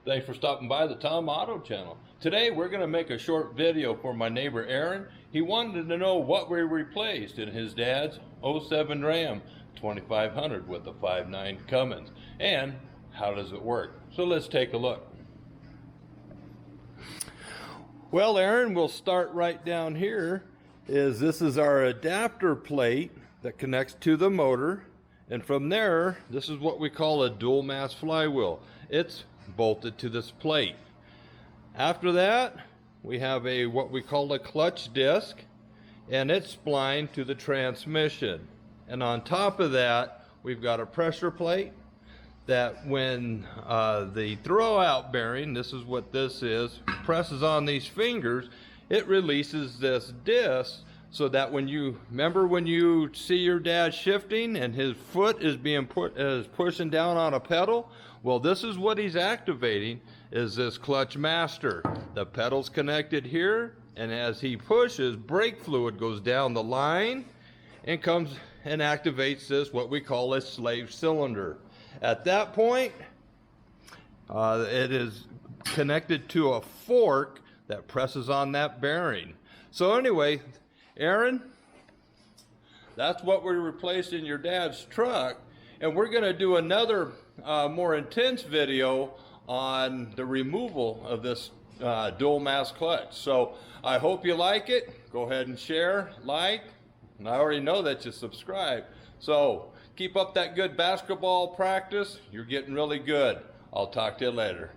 Thanks for stopping by the Tom Auto channel. Today we're going to make a short video for my neighbor Aaron. He wanted to know what we replaced in his dad's '07 Ram 2500 with a 5.9 Cummins and how does it work. So let's take a look. Well, Aaron, we'll start right down here. This is our adapter plate that connects to the motor, and from there this is what we call a dual mass flywheel. It's bolted to this plate. After that we have what we call a clutch disc, and it's splined to the transmission, and on top of that we've got a pressure plate that when the throwout bearing, this is what this is, presses on these fingers, it releases this disc, so that when you see your dad shifting and his foot is pushing down on a pedal, well, this is what he's activating, is this clutch master. The pedal's connected here, and as he pushes, brake fluid goes down the line and comes and activates this, what we call a slave cylinder. At that point, it is connected to a fork that presses on that bearing. So anyway, Aaron, that's what we replaced in your dad's truck, and we're going to do another more intense video on the removal of this dual mass clutch. So I hope you like it. Go ahead and share, like, and I already know that you subscribe. So keep up that good basketball practice. You're getting really good. I'll talk to you later.